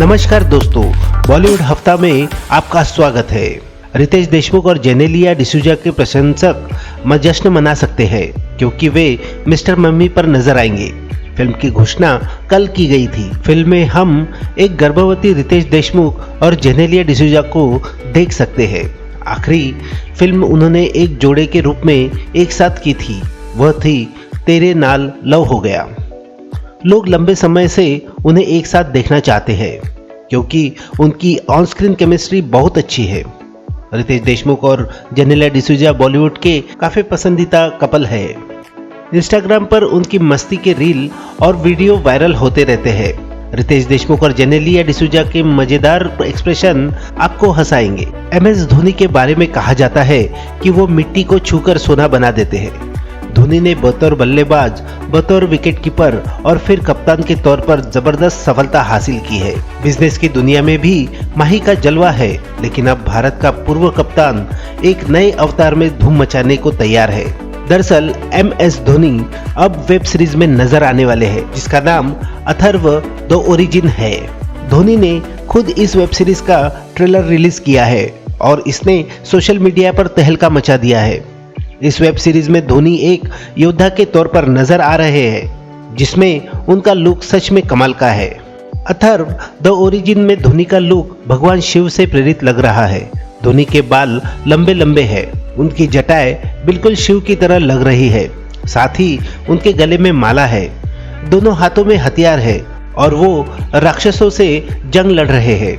नमस्कार दोस्तों, बॉलीवुड हफ्ता में आपका स्वागत है। रितेश देशमुख और जेनेलिया डिसूजा के प्रशंसक जश्न मना सकते हैं क्योंकि वे मिस्टर मम्मी पर नजर आएंगे। फिल्म की घोषणा कल की गई थी। फिल्म में हम एक गर्भवती रितेश देशमुख और जेनेलिया डिसूजा को देख सकते हैं। आखिरी फिल्म उन्होंने एक जोड़े के रूप में एक साथ की थी, वह थी तेरे नाल लव हो गया। लोग लंबे समय से उन्हें एक साथ देखना चाहते हैं क्योंकि उनकी ऑन स्क्रीन केमिस्ट्री बहुत अच्छी है। रितेश देशमुख और जेनेलिया डिसूजा बॉलीवुड के काफी पसंदीदा कपल है। इंस्टाग्राम पर उनकी मस्ती के रील और वीडियो वायरल होते रहते हैं। रितेश देशमुख और जेनेलिया डिसूजा के मजेदार एक्सप्रेशन आपको हंसाएंगे। MS धोनी के बारे में कहा जाता है कि वो मिट्टी को छूकर सोना बना देते हैं। धोनी ने बतौर बल्लेबाज, बतौर विकेटकीपर और फिर कप्तान के तौर पर जबरदस्त सफलता हासिल की है। बिजनेस की दुनिया में भी माही का जलवा है, लेकिन अब भारत का पूर्व कप्तान एक नए अवतार में धूम मचाने को तैयार है। दरअसल MS धोनी अब वेब सीरीज में नजर आने वाले हैं, जिसका नाम अथर्व द ओरिजिन है। धोनी ने खुद इस वेब सीरीज का ट्रेलर रिलीज किया है और इसने सोशल मीडिया पर तहलका मचा दिया है। इस वेब सीरीज में धोनी एक योद्धा के तौर पर नजर आ रहे हैं, जिसमें उनका लुक सच में कमाल का है। अथर्व द ओरिजिन में धोनी का लुक भगवान शिव से प्रेरित लग रहा है। धोनी के बाल लंबे लंबे हैं, उनकी जटाएं बिल्कुल शिव की तरह लग रही है। साथ ही उनके गले में माला है, दोनों हाथों में हथियार है और वो राक्षसों से जंग लड़ रहे हैं।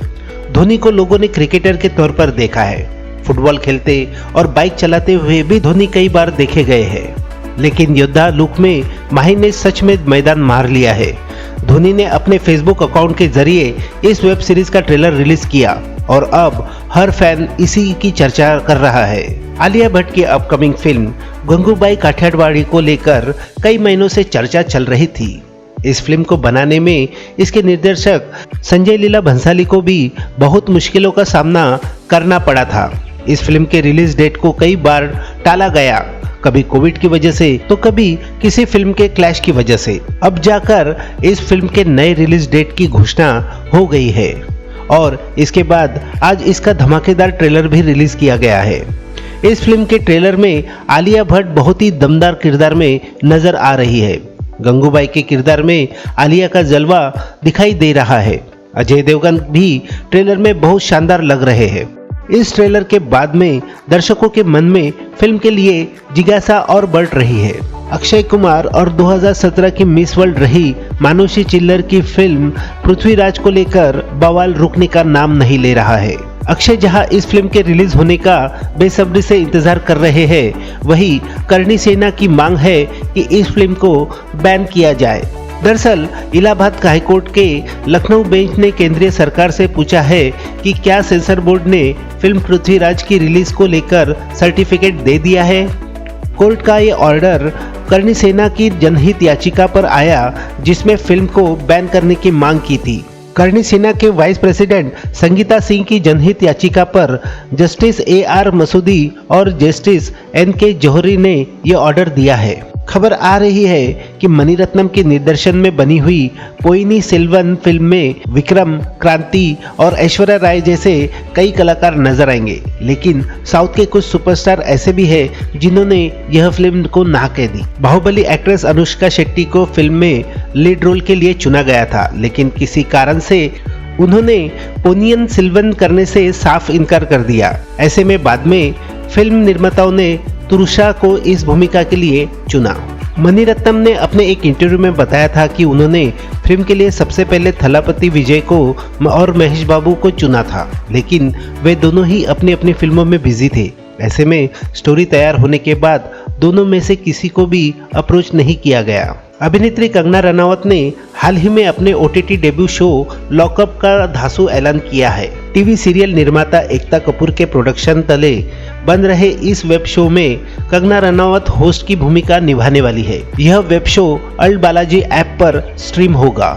धोनी को लोगों ने क्रिकेटर के तौर पर देखा है। फुटबॉल खेलते और बाइक चलाते हुए भी धोनी कई बार देखे गए हैं, लेकिन योद्धा लुक में माही ने सच में मैदान मार लिया है। धोनी ने अपने फेसबुक अकाउंट के जरिए इस वेब सीरीज का ट्रेलर रिलीज किया और अब हर फैन इसी की चर्चा कर रहा है। आलिया भट्ट की अपकमिंग फिल्म गंगूबाई काठियावाड़ी को लेकर कई महीनों से चर्चा चल रही थी। इस फिल्म को बनाने में इसके निर्देशक संजय लीला भंसाली को भी बहुत मुश्किलों का सामना करना पड़ा था। इस फिल्म के रिलीज डेट को कई बार टाला गया, कभी कोविड की वजह से तो कभी किसी फिल्म के क्लैश की वजह से। अब जाकर इस फिल्म के नए रिलीज डेट की घोषणा हो गई है और इसके बाद आज इसका धमाकेदार ट्रेलर भी रिलीज किया गया है। इस फिल्म के ट्रेलर में आलिया भट्ट बहुत ही दमदार किरदार में नजर आ रही है। गंगूबाई के किरदार में आलिया का जलवा दिखाई दे रहा है। अजय देवगन भी ट्रेलर में बहुत शानदार लग रहे हैं। इस ट्रेलर के बाद में दर्शकों के मन में फिल्म के लिए जिज्ञासा और बढ़ रही है। अक्षय कुमार और 2017 की मिस वर्ल्ड रही मानुषी चिल्लर की फिल्म पृथ्वीराज को लेकर बवाल रुकने का नाम नहीं ले रहा है। अक्षय जहां इस फिल्म के रिलीज होने का बेसब्री से इंतजार कर रहे हैं, वहीं करणी सेना की मांग है कि इस फिल्म को बैन किया जाए। दरअसल इलाहाबाद हाईकोर्ट के लखनऊ बेंच ने केंद्रीय सरकार से पूछा है कि क्या सेंसर बोर्ड ने फिल्म पृथ्वीराज की रिलीज को लेकर सर्टिफिकेट दे दिया है। कोर्ट का ये ऑर्डर करणी सेना की जनहित याचिका पर आया, जिसमें फिल्म को बैन करने की मांग की थी। करणी सेना के वाइस प्रेसिडेंट संगीता सिंह की जनहित याचिका पर जस्टिस AR मसूदी और जस्टिस NK जौहरी ने ये ऑर्डर दिया है। खबर आ रही है कि मणिरत्नम के निर्देशन में बनी हुई पोइनी सेल्वन फिल्म में विक्रम, क्रांति और ऐश्वर्या राय जैसे कई कलाकार नजर आएंगे, लेकिन साउथ के कुछ सुपरस्टार ऐसे भी हैं जिन्होंने यह फिल्म को ना कह दी। बाहुबली एक्ट्रेस अनुष्का शेट्टी को फिल्म में लीड रोल के लिए चुना गया था, लेकिन किसी कारण से उन्होंने पोनियन सेल्वन करने से साफ इनकार कर दिया। ऐसे में बाद में फिल्म निर्माताओं ने तुरुषा को इस भूमिका के लिए चुना। मणिरत्नम ने अपने एक इंटरव्यू में बताया था कि उन्होंने फिल्म के लिए सबसे पहले थलापति विजय को और महेश बाबू को चुना था, लेकिन वे दोनों ही अपनी अपनी फिल्मों में बिजी थे। ऐसे में स्टोरी तैयार होने के बाद दोनों में से किसी को भी अप्रोच नहीं किया गया। अभिनेत्री कंगना रनावत ने हाल ही में अपने OTT डेब्यू शो लॉकअप का धांसू ऐलान किया है। टीवी सीरियल निर्माता एकता कपूर के प्रोडक्शन तले बन रहे इस वेब शो में कंगना रनावत होस्ट की भूमिका निभाने वाली है। यह web show ALT Balaji app पर स्ट्रीम होगा।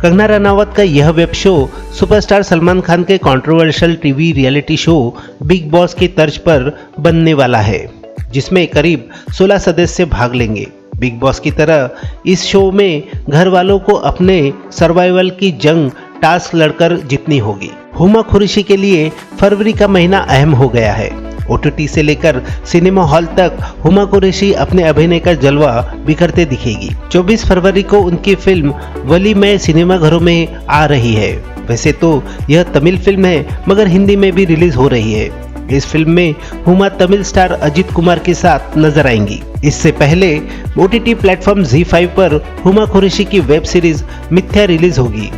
कंगना रनावत का यह web show superstar Salman Khan के controversial TV reality show Bigg Boss की तर्ज पर बनने वाला है, जिसमें करीब 16 सदस्य भाग लेंगे। बिग बॉस की तरह इस शो में घर वालों को अपने सर्वाइवल की जंग टास्क लड़कर जीतनी होगी। हुमा कुरैशी के लिए फरवरी का महीना अहम हो गया है। OTT से लेकर सिनेमा हॉल तक हुमा कुरैशी अपने अभिनय का जलवा बिखरते दिखेगी। 24 फरवरी को उनकी फिल्म वली में सिनेमाघरों में आ रही है। वैसे तो यह तमिल फिल्म है, मगर हिंदी में भी रिलीज हो रही है। इस फिल्म में हुमा तमिल स्टार अजित कुमार के साथ नजर आएंगी। इससे पहले OTT प्लेटफॉर्म ZEE5 पर हुमा कुरैशी की वेब सीरीज मिथ्या रिलीज होगी,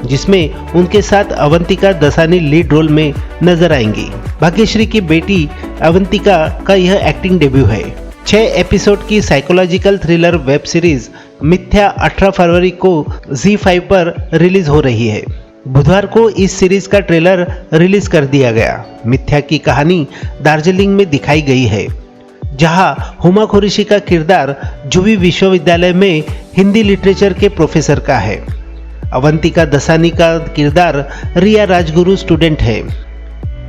जिसमें उनके साथ अवंतिका दसानी लीड रोल में नजर आएंगी। भाग्यश्री की बेटी अवंतिका का यह एक्टिंग डेब्यू है। 6 एपिसोड की साइकोलॉजिकल थ्रिलर वेब सीरीज मिथ्या 18 फरवरी को ZEE5 पर रिलीज हो रही है। बुधवार को इस सीरीज का ट्रेलर रिलीज कर दिया गया। मिथ्या की कहानी दार्जिलिंग में दिखाई गई है, जहां हुमा कुरैशी का किरदार जुवी विश्वविद्यालय में हिंदी लिटरेचर के प्रोफेसर का है। अवंतिका दसानी का किरदार रिया राजगुरु स्टूडेंट है।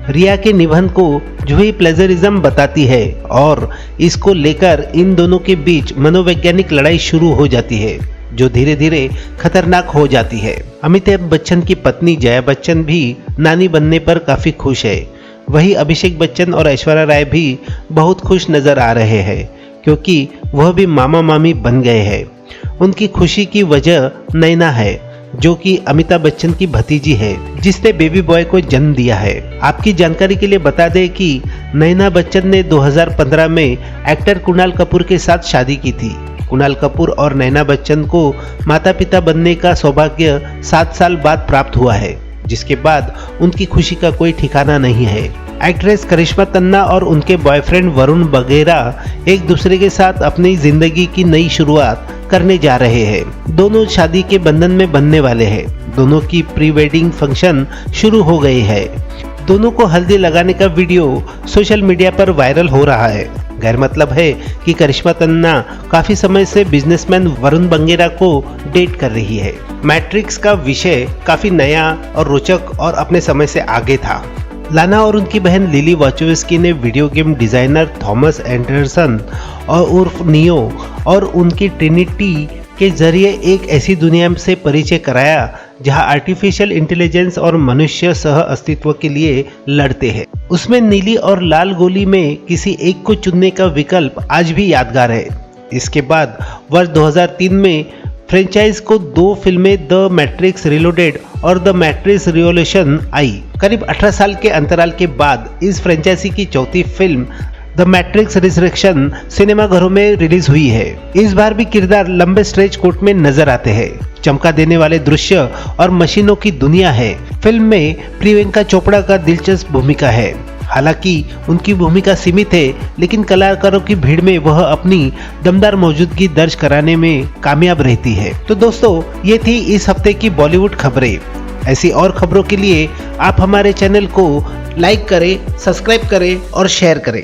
रिया के निबंध को जुही प्लेजरिज्म बताती है और इसको लेकर इन दोनों के बीच मनोवैज्ञानिक लड़ाई शुरू हो जाती है, जो धीरे धीरे खतरनाक हो जाती है। अमिताभ बच्चन की पत्नी जया बच्चन भी नानी बनने पर काफी खुश है। वही अभिषेक बच्चन और ऐश्वर्या राय भी बहुत खुश नजर आ रहे हैं, क्योंकि वह भी मामा मामी बन गए हैं। उनकी खुशी की वजह नैना है, जो कि अमिताभ बच्चन की भतीजी है, जिसने बेबी बॉय को जन्म दिया है। आपकी जानकारी के लिए बता दें कि नैना बच्चन ने 2015 में एक्टर कुणाल कपूर के साथ शादी की थी। कुणाल कपूर और नैना बच्चन को माता पिता बनने का सौभाग्य 7 साल बाद प्राप्त हुआ है, जिसके बाद उनकी खुशी का कोई ठिकाना नहीं है। एक्ट्रेस करिश्मा तन्ना और उनके बॉयफ्रेंड वरुण बघेरा एक दूसरे के साथ अपनी जिंदगी की नई शुरुआत करने जा रहे हैं। दोनों शादी के बंधन में बंधने वाले हैं। दोनों की प्री वेडिंग फंक्शन शुरू हो गई है। दोनों को हल्दी लगाने का वीडियो सोशल मीडिया पर वायरल हो रहा है। गैर मतलब है कि करिश्मा तन्ना काफी समय से बिजनेसमैन वरुण बघेरा को डेट कर रही है। मैट्रिक्स का विषय काफी नया और रोचक और अपने समय से आगे था। लाना और उनकी बहन लिली वाचोवस्की ने video game designer Thomas Anderson और उर्फ नियो और उनकी ट्रिनिटी के जरिए एक ऐसी दुनिया से परिचय कराया जहां आर्टिफिशियल इंटेलिजेंस और मनुष्य सह अस्तित्व के लिए लड़ते हैं। उसमें नीली और लाल गोली में किसी एक को चुनने का विकल्प आज भी यादगार है। इसके बाद वर्ष 2003 में फ्रेंचाइज को 2 फिल्में द मैट्रिक्स रिलोडेड और द मैट्रिक्स रिवोल्यूशन आई। करीब 18 साल के अंतराल के बाद इस फ्रेंचाइजी की चौथी फिल्म द मैट्रिक्स रिजरेक्शन सिनेमाघरों में रिलीज हुई है। इस बार भी किरदार लंबे स्ट्रेच कोट में नजर आते हैं। चमका देने वाले दृश्य और मशीनों की दुनिया है। फिल्म में प्रियंका चोपड़ा का दिलचस्प भूमिका है। हालांकि उनकी भूमिका सीमित है, लेकिन कलाकारों की भीड़ में वह अपनी दमदार मौजूदगी दर्ज कराने में कामयाब रहती है। तो दोस्तों, ये थी इस हफ्ते की बॉलीवुड खबरें। ऐसी और खबरों के लिए आप हमारे चैनल को लाइक करें, सब्सक्राइब करें और शेयर करें।